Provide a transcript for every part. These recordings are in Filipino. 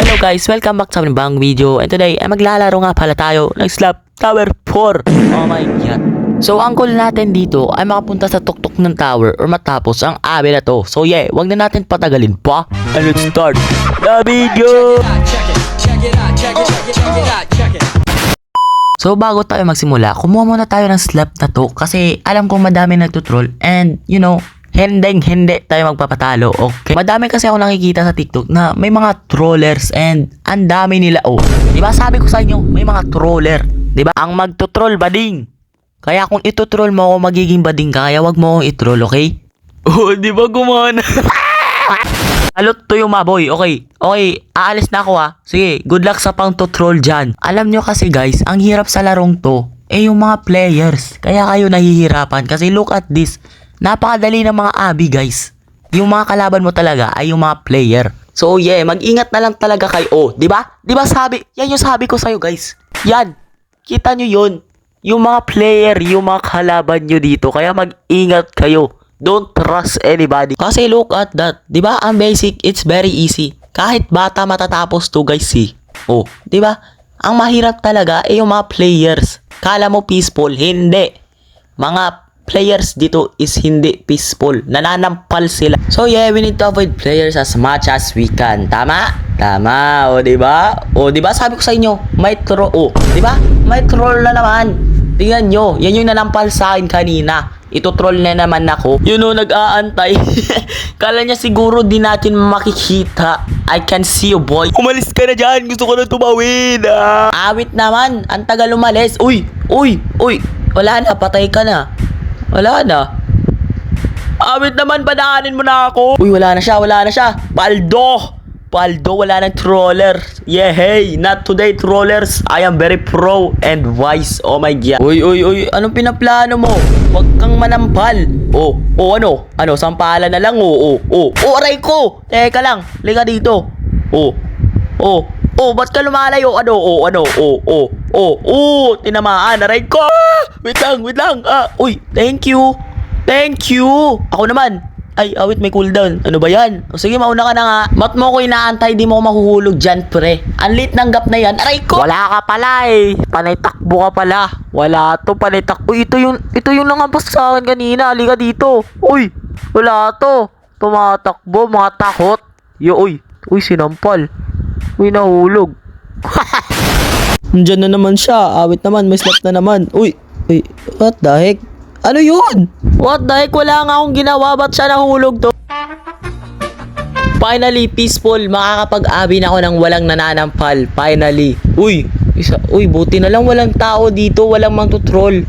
Hello guys, welcome back sa panibang video. And today ay maglalaro nga pala tayo ng Slap Tower 4. Oh my god. So ang goal natin dito ay makapunta sa tuktok ng tower or matapos ang abi na to. So yeah, wag na natin patagalin pa. And let's start the video. So bago tayo magsimula, kumuha muna tayo ng slap na to kasi alam kong madami nagtutroll and you know, hindi tayo magpapatalo, okay? Madami kasi ako nakikita sa TikTok na may mga trollers and ang dami nila, oh. Diba sabi ko sa inyo, may mga troller. Diba? Ang magtutroll bading. Kaya kung itutroll mo ako, magiging bading ka. Kaya wag mo akong itroll, okay? Oh, diba gumana? Salute to yung maboy, okay? Okay, aalis na ako ha. Sige, good luck sa pang tutroll dyan. Alam nyo kasi guys, ang hirap sa larong to, yung mga players. Kaya kayo nahihirapan kasi look at this. Napakadali ng mga abi guys. Yung mga kalaban mo talaga ay yung mga player. So yeah, mag-ingat na lang talaga kayo. Oh, di ba? Di ba sabi? Yan yung sabi ko sa'yo guys. Yan. Kita nyo yun. Yung mga player, yung mga kalaban nyo dito. Kaya mag-ingat kayo. Don't trust anybody. Kasi look at that. Di ba? Ang basic, it's very easy. Kahit bata matatapos to guys eh. Oh, di ba? Ang mahirap talaga ay yung mga players. Kala mo peaceful, hindi. Mga players dito is hindi peaceful. Nananampal sila. So yeah, we need to avoid players as much as we can. Tama? Tama. O diba? O diba sabi ko sa inyo, may troll. O diba? May troll na naman. Tingnan nyo. Yan yung nanampal sa akin kanina. Ito troll na naman ako. You know, nag-aantay. Kala niya siguro di natin makikita. I can see you boy. Umalis ka na dyan. Gusto ko na tumawid. Awit naman. Ang tagal umalis. Uy. Wala na. Patay ka na. Wala na. Awit naman, padaanin mo na ako. Uy, wala na siya. Paldo, wala nang troller. Yeah, hey, not today trollers. I am very pro and wise. Oh my god. Uy, anong pinaplano mo? Huwag kang manampal. Ano? Sampalan na lang, aray ko. Teka lang, liga dito. Ba't ka lumalayo? Tinamaan, aray ko. Wait lang. Uy, thank you. Ako naman. Ay, awit may cooldown. Ano ba yan? O sige, mauna ka na nga. Mat mo ko inaantay, di mo ko mahuhulog dyan, pre. Ang lit ng gap na yan. Aray ko! Wala ka pala eh. Panay takbo ka pala. Wala to, panay takbo. Ito yung nangabas sa akin kanina. Halika dito. Uy, wala to. Tumatakbo, mga takot. Uy, sinampal. Uy, nahulog. Nandiyan na naman siya. Awit naman, may slap na naman. Uy, what the heck? Ano yun? What the heck? Wala nga akong ginawa. Ba't siya nahulog to? Finally, peaceful. Makakapag-abi na ako ng walang nananampal. Finally. Uy, buti na lang walang tao dito. Walang mangtutroll.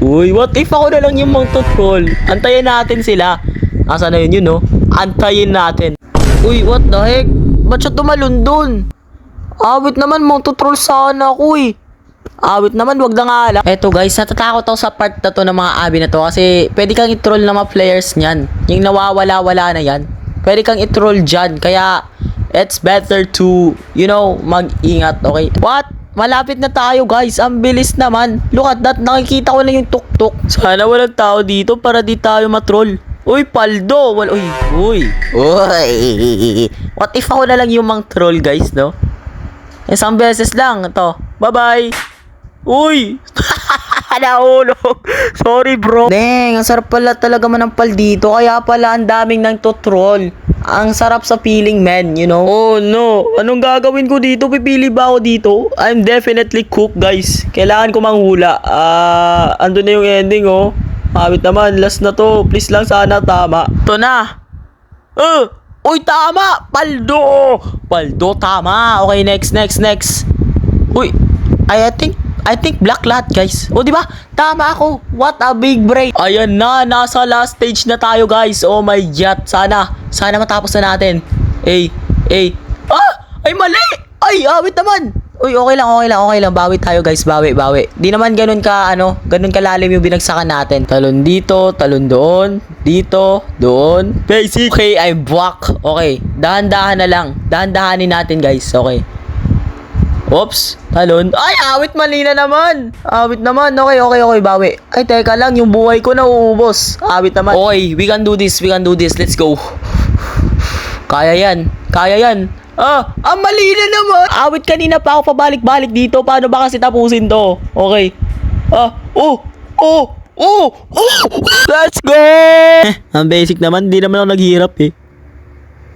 Uy, what if ako na lang yung mangtutroll? Antayin natin sila. Asa na yun no? Antayin natin. Uy, what the heck? Ba't siya tumalon dun? Awit naman, mangtutroll sana ako eh. Awit naman, wag na nga lang. Eto guys, natatakot ako sa part na to ng mga abi na to kasi pwede kang i-troll ng mga players niyan. Yung nawawala-wala na yan. Pwede kang i-troll dyan. Kaya, it's better to, mag-ingat, okay? What? Malapit na tayo guys. Ang bilis naman. Look at that. Nakikita ko na yung tuk-tuk. Sana walang tao dito para di tayo matroll. Uy, paldo. Uy. What if ako na lang yung mang troll guys, no? Isang beses lang. Ito. Bye-bye. Uy! Nahulog. Sorry bro. Dang, ang sarap pala talaga manampal dito. Kaya pala ang daming nang tutroll. Ang sarap sa feeling man, you know. Oh no. Anong gagawin ko dito? Pipili ba ako dito? I'm definitely cooked guys. Kailangan ko manghula. Andun na yung ending oh. Mabit naman. Last na to. Please lang sana tama. Ito na. Uy tama. Paldo tama. Okay next. Uy. I think black lahat guys. O diba? Tama ako. What a big break. Ayan na. Nasa last stage na tayo guys. Oh my god. Sana matapos na natin. Ay mali. Ay awit naman. Uy okay lang. Bawi tayo guys. Bawi. Di naman ganun kalalim yung binagsakan natin. Talon dito. Talon doon. Dito. Doon. Basic. Okay I'm back. Okay. Dahan-dahan na lang. Dahan-dahanin natin guys. Okay. Oops, talon. Ay, awit mali na naman. Okay, bawi. Ay, teka lang, yung buhay ko nauubos. Awit naman. Okay, we can do this. Let's go. Kaya yan. Ang mali na naman. Awit kanina pa ako pabalik-balik dito. Paano ba kasi tapusin to? Okay. Let's go! Ang basic naman, hindi naman ako naghihirap eh.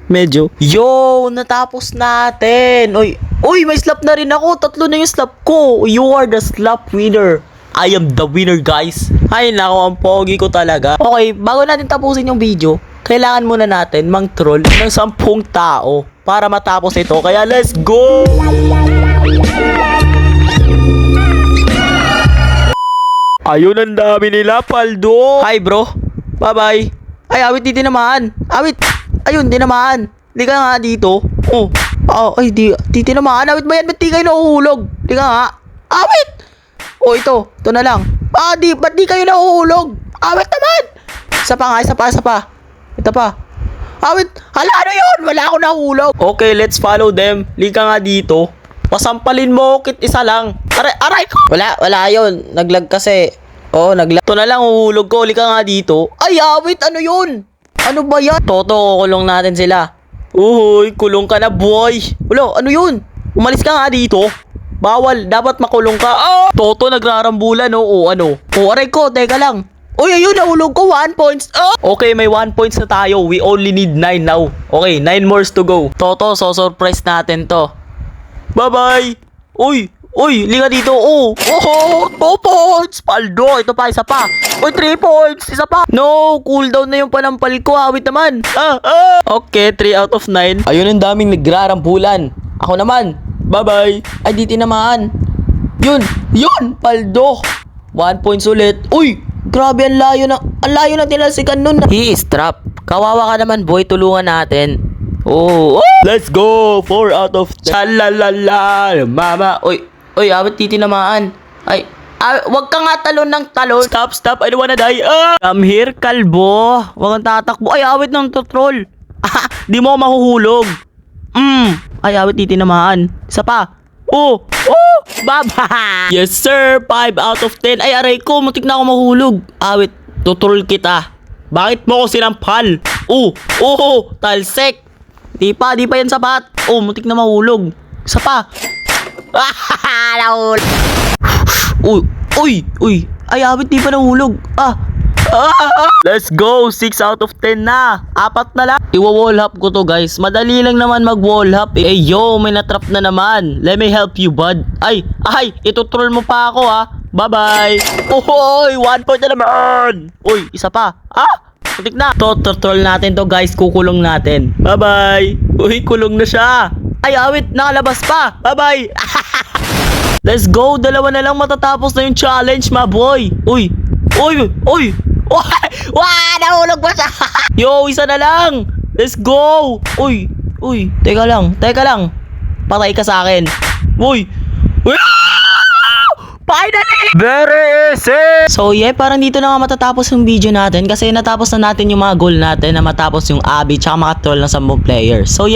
Medyo. Yo, natapos natin. Uy, may slap na rin ako. 3 na yung slap ko. You are the slap winner. I am the winner, guys. Ay, nako, ang pogi ko talaga. Okay, bago natin tapusin yung video, kailangan muna natin mang-troll ng 10 tao para matapos ito. Kaya let's go! Ayun, ang dami nila, Paldo. Hi, bro. Bye-bye. Ay, awit, di tinamaan. Awit. Ayun, tinamaan. Di ka nga dito. Ay, di tinamaan. Awit ba yan? Ba't di kayo nahuhulog? Di ka nga. Awit! Ito na lang. Ba't di kayo nahuhulog? Awit naman! Isa pa. Ito pa. Awit, hala, ano yun? Wala ako nahulog. Okay, let's follow them. Lika nga dito. Pasampalin mo, kit isa lang. Aray ko. Wala yun. Naglag kasi. Naglag. Ito na lang, uhulog ko. Lika nga dito. Ay, awit, ano yun? Ano ba yan? Toto, kulong natin sila. Uy, kulong ka na, boy. Wala, ano yun? Umalis ka nga dito. Bawal, dapat makulong ka. Toto, nagrarambulan, ano? Aray ko, teka lang. Uy, ayun, nahulog ko, 1 points. Okay, may 1 points na tayo. We only need 9 now. Okay, 9 more to go. Toto, surprise natin to. Bye-bye. Uy, liga dito. 2 points. Paldo, ito pa, isa pa. 3 points, isa pa. No, cooldown na yung panampal ko. Awit naman. Okay, 3 out of 9. Ayun, ang daming nagrarambulan. Ako naman. Bye-bye. Ay, di tinamaan. Yun, Paldo. 1 points ulit. Uy, grabe, ang layo na tinalsikan nun. He is trapped. Kawawa ka naman, boy. Tulungan natin. Let's go. 4 out of 10. Chalalala, mama. Uy, awit, di tinamaan. Ay, wag ka nga talon ng talon. Stop. I don't wanna die. Come here, kalbo. Wag kang tatakbo. Ay, awit ng troll. Di mo mahuhulog. Ay, awit, di tinamaan. Isa pa. Baba. Yes, sir. 5 out of 10. Ay, aray ko. Mutik na ako mahulog. Awit, tutrol kita. Bakit mo ko sinampal? Talsek. Di pa yan sapat. Mutik na mahulog. Isa pa. Nahulog. Uy. Ay, awit, di pa nahulog. Let's go. 6 out of 10 na. 4 na lang. Iwa-wall hop ko to, guys. Madali lang naman mag-wall hop. Yo, may natrap na naman. Let me help you, bud. Ay, itutroll mo pa ako, ha. Bye-bye. 1 point na naman. Isa pa. Putik na. Troll natin to, guys. Kukulong natin. Bye-bye. Kulong na siya. Ay, awit. Nakalabas pa. Bye-bye. Let's go. 2 na lang matatapos na yung challenge, my boy. Uy. Nahulog pa siya. Yo, isa na lang. Let's go. Uy. Teka lang. Patay ka sa akin. Uy. Finally! Very easy! So parang dito na nga matatapos yung video natin kasi natapos na natin yung mga goal natin na matapos yung Abby tsaka makatroll ng 10 players. So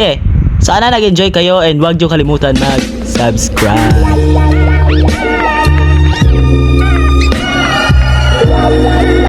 sana nag-enjoy kayo and huwag nyo kalimutan mag-subscribe.